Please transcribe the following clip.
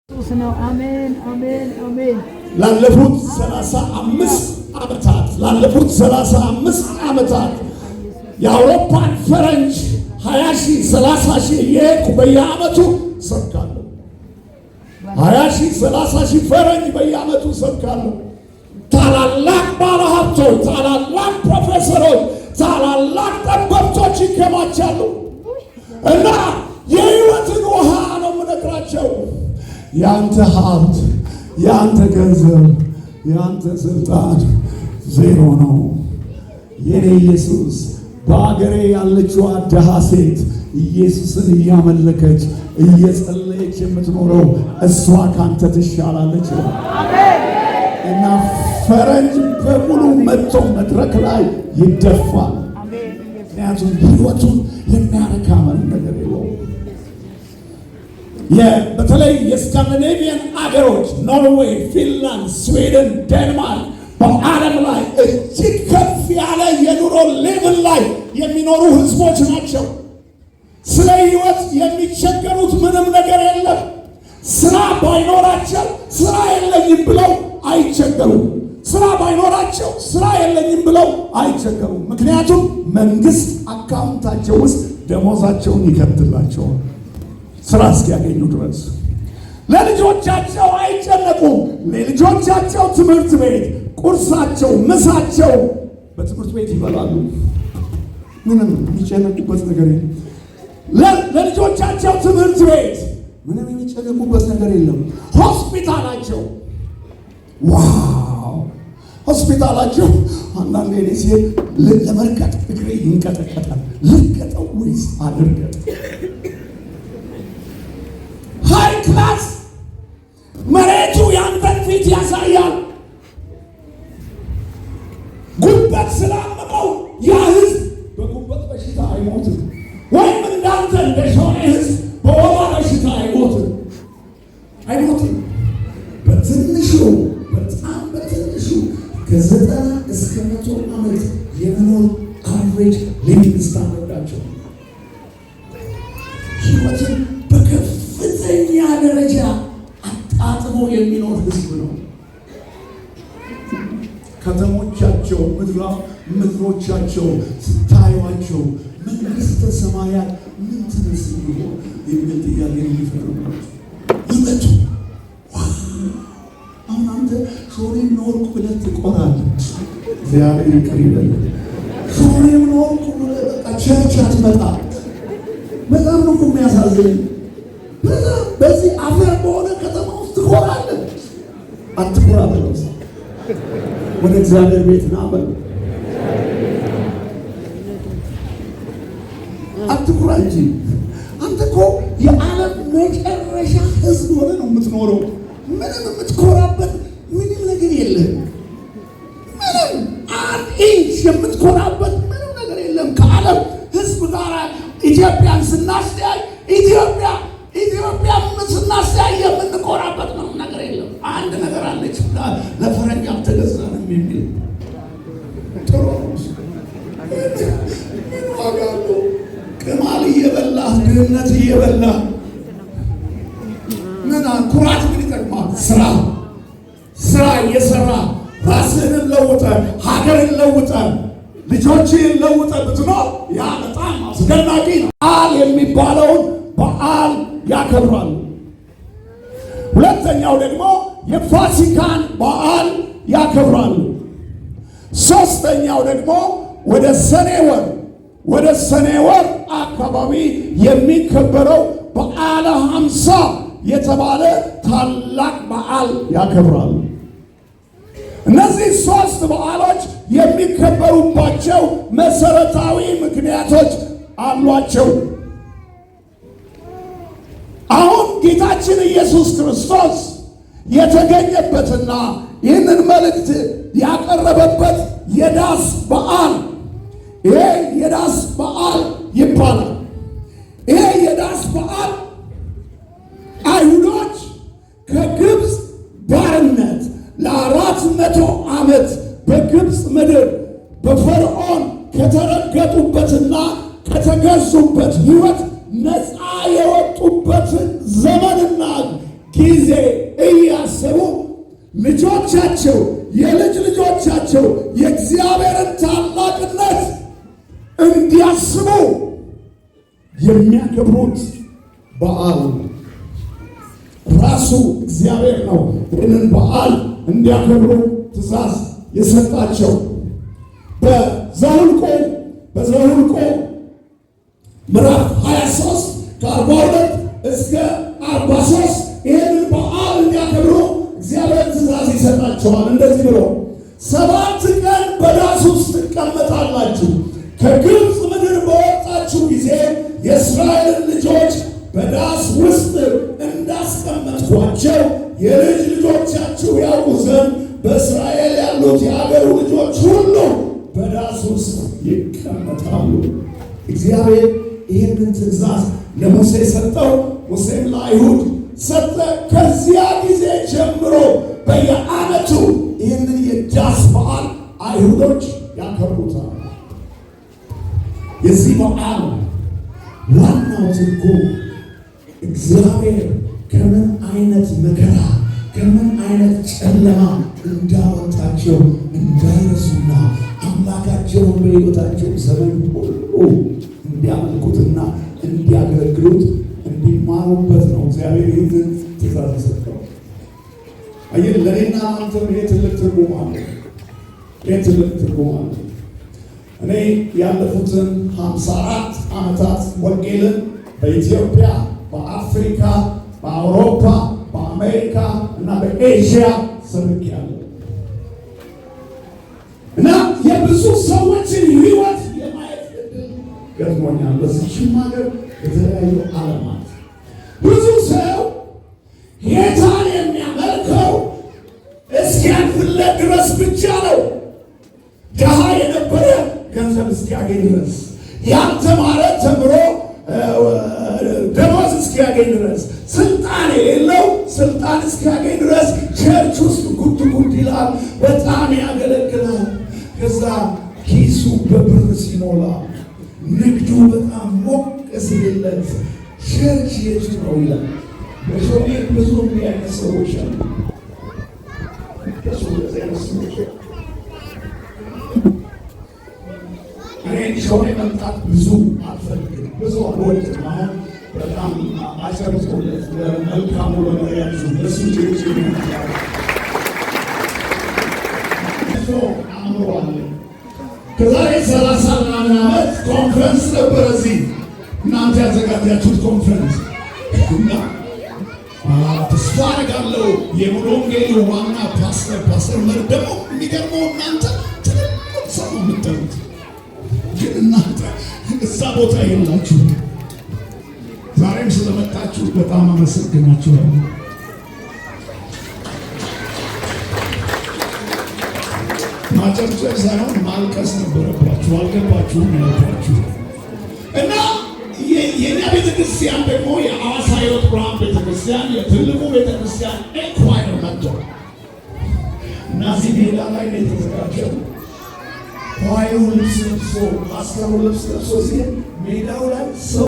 አሜን አሜን አሜን። ላለፉት 35 ዓመታት የአውሮፓን ፈረንጅ 20 30 ሺህ እየሄድኩ በየዓመቱ ሰብካለሁ። 20 30 ፈረንጅ በየዓመቱ ሰብካለሁ። ታላላቅ ባለሀብቶች፣ ታላላቅ ፕሮፌሰሮች፣ ታላላቅ ጠበብቶች ይከማቻሉ እና የሕይወትን ውሃ ነው የምነግራቸው። ያንተ ሀብት፣ ያንተ ገንዘብ፣ ያንተ ስልጣን ዜሮ ነው። የኔ ኢየሱስ በአገሬ ያለችው ድሃ ሴት ኢየሱስን እያመለከች እየጸለየች የምትኖረው እሷ ካንተ ትሻላለች እና ፈረንጅ በሙሉ መጥቶ መድረክ ላይ ይደፋል። ምክንያቱም ሕይወቱን የሚያረካ ነገር የለውም። በተለይ የስካንዲኔቪያን አገሮች ኖርዌይ፣ ፊንላንድ፣ ስዊድን፣ ዴንማርክ በዓለም ላይ እጅግ ከፍ ያለ የኑሮ ሌቭል ላይ የሚኖሩ ህዝቦች ናቸው። ስለ ሕይወት የሚቸገሩት ምንም ነገር የለም። ስራ ባይኖራቸው ስራ የለኝም ብለው አይቸገሩም። ስራ ባይኖራቸው ስራ የለኝም ብለው አይቸገሩም። ምክንያቱም መንግስት አካውንታቸው ውስጥ ደሞዛቸውን ይከትላቸዋል ስራ እስኪያገኙ ድረስ። ለልጆቻቸው አይጨነቁም። ለልጆቻቸው ትምህርት ቤት ቁርሳቸው፣ ምሳቸው በትምህርት ቤት ይበላሉ። ምንም የሚጨነቁበት ነገር የለም። ለልጆቻቸው ትምህርት ቤት ምንም የሚጨነቁበት ነገር የለም። ሆስፒታላቸው ዋው! ሆስፒታላቸው አንዳንዴ ሲሄድ ለመርቀጥ እግሬ ይንቀጠቀጣል። ልቀጠው ወይስ አድርገጥ? ሃይ ክላስ መሬቱ ያንተን ፊት ያሳያል። ጉበት ስላመመው ያ ህዝብ በጉበት በሽታ አይሞትም፣ ወይም እንዳንተ እንደ ሸዋ ህዝብ በወባ በሽታ አይሞትም። በትንሹ በጣም በትንሹ ከ90 እስከ 100 ዓመት የመኖር አቨሬጅ ሊቪንግ ስታንዳርዳቸው ህይወትን በከፍተኛ ደረጃ አጣጥሞ የሚኖር ህዝብ ነው። ከተሞቻቸው ምድሮቻቸው ስታዩዋቸው መንግሥተ ሰማያት ምን ትመስል ይሆን የሚል ጥያቄ የሚፈጥሩባቸው ይመጡ። አሁን አንተ ሾሬም ኖርኩ ብለህ ትቆራለህ። እግዚአብሔር ይቅር ይበል። ሾሬም ኖርኩ ብለህ በቃ ቸርች አትመጣም። በጣም ነው የሚያሳዝን። በዚህ አፈር በሆነ ከተማ ውስጥ ትቆራለህ። አትቆራ በለው። ወደ እግዚአብሔር ቤት ና በለው። አትኩራ እንጂ አንተ እኮ የዓለም መጨረሻ ህዝብ ሆነ ነው የምትኖረው። ምንም የምትኮራበት ምንም ነገር የለም። ምንም አንድ ኢንች የምትኮራበት ምንም ነገር የለም። ከዓለም ህዝብ ጋር ኢትዮጵያን ስናስተያይ ኢትዮጵያን ስናስተያይ የምንኮራበት ምንም ነገር የለም። አንድ ነገር አለች፣ ለፈረንጅ አልተገዛንም የሚል ጥሩ ቅማል እየበላህ ድህነት እየበላህ ምን ኩራት ምን ይጠቅማል? ስራ እየሰራ ራስህን ለውጠህ ሀገርን ለውጠህ ልጆችህን ለውጠህ ብትኖር ያ በጣም አስደናቂ ነው። በዓል የሚባለውን በዓል ያከብራሉ። ሁለተኛው ደግሞ የፋሲካን በዓል ያከብራሉ። ሶስተኛው ደግሞ ወደ ሰኔ ወር አካባቢ የሚከበረው በዓለ ሃምሳ የተባለ ታላቅ በዓል ያከብራሉ። እነዚህ ሶስት በዓሎች የሚከበሩባቸው መሰረታዊ ምክንያቶች አሏቸው። አሁን ጌታችን ኢየሱስ ክርስቶስ የተገኘበትና ይህንን መልእክት ያቀረበበት የዳስ በዓል ይሄ የዳስ በዓል ይባላል። ይሄ የዳስ በዓል አይሁዶች ከግብፅ ባርነት ለ400 ዓመት በግብፅ ምድር በፈርዖን ከተረገጡበትና ከተገዙበት ሕይወት ነፃ የወጡበትን ዘመንና ጊዜ እያሰቡ ልጆቻቸው የልጅ ልጆቻቸው የእግዚአብሔርን ታላቅነት እንዲያስቡ የሚያከብሩት በዓል ራሱ እግዚአብሔር ነው። ይህንን በዓል እንዲያከብሩ ትእዛዝ የሰጣቸው በዘኍልቍ ምዕራፍ 23 ከ42 እስከ 43 ይህንን በዓል እንዲያከብሩ እግዚአብሔር ትእዛዝ ይሰጣቸዋል። እንደዚህ ብሎ 7 ቀን በዳስ ውስጥ ትቀመጣላችሁ። ከግብፅ ምድር በወጣችሁ ጊዜ የእስራኤልን ልጆች በዳስ ውስጥ እንዳስቀመጥኳቸው የልጅ ልጆቻችሁ ያውቁ ዘንድ በእስራኤል ያሉት የአገሩ ልጆች ሁሉ በዳስ ውስጥ ይቀመጣሉ። እግዚአብሔር ይህንን ትእዛዝ ለሙሴ ሰጠው፣ ሙሴም ለአይሁድ ሰጠ። ከዚያ ጊዜ ጀምሮ በየዓመቱ ይህንን የዳስ በዓል አይሁዶች ያከብሩታል። የዚህ በዓል ዋናው ትርጉም እግዚአብሔር ከምን አይነት መከራ ከምን አይነት ጨለማ እንዳወጣቸው እንዳይረሱና አምላካቸውን በሕይወታቸው ዘመን ሁሉ እንዲያመልኩትና እንዲያገለግሉት እንዲማሩበት ነው እግዚአብሔር ይህንን ትእዛዝ የሰጠው። አየህ፣ ለእኔና አንተም ይሄ ትልቅ ትርጉም አለ። ይሄ ትልቅ ትርጉም አለ። እኔ ያለፉትን 54 ዓመታት ወንጌልን በኢትዮጵያ፣ በአፍሪካ፣ በአውሮፓ፣ በአሜሪካ እና በኤዥያ ሰብኬያለሁ እና የብዙ ሰዎችን ሕይወት የማየት ዕድል ገጥሞኛል። በዚህም ሀገር የተለያዩ ዓለማት ብዙ ሰው ጌታን የሚያመልከው እስኪያልፍለት ድረስ ብቻ ነው። ድሃ የነበረ ገንዘብ እስኪያገኝ ድረስ፣ ያልተማረ ተምሮ ደሞዝ እስኪያገኝ ድረስ፣ ስልጣን የሌለው ስልጣን እስኪያገኝ ድረስ ቸርች ውስጥ ጉድ ጉድ ይላል፣ በጣም ያገለግላል። ከዛ ኪሱ በብር ሲሞላ፣ ንግዱ በጣም ሞቅ ሲልለት ቸርች የቱ ነው ይላል። በሾኔ ብዙ የሚያውቁ ሰዎች አሉ። ሾኔ መምጣት ብዙ አልፈልግም፣ ብዙ አልወድም። አሁን በጣም አሰርቶለት መልካሙ ለመሪያችሁ ለሱ ጭጭ አምሯለ። ከዛሬ 30 ምናምን ዓመት ኮንፈረንስ ነበረ እዚህ እናንተ ያዘጋጃችሁት ኮንፈረንስ እና ተስፋ አደርጋለሁ የሙሉ ወንጌሉ ዋና ፓስተር መር ደግሞ የሚገርመው እናንተ ትልቅ ሰው ነው የምትጠሩት፣ ግን እናንተ እዛ ቦታ የላችሁ። ዛሬም ስለመጣችሁ በጣም አመሰግናችኋለሁ። ማጨብጨብ ሳይሆን ማልቀስ ነበረባችሁ። አልገባችሁም ያልኳችሁ እና የኛ ቤተክርስቲያን ደግሞ የሐዋሳ ሕይወት ብርሃን ቤተክርስቲያን የትልቁ ቤተክርስቲያን ኤንኳየር መጥቶ እና እዚህ ሜዳ ላይ ነው የተዘጋጀው። ኳየሩ ልብስ ለብሶ ፓስተሩ ልብስ ለብሶ ሲሄድ ሜዳው ላይ ሰው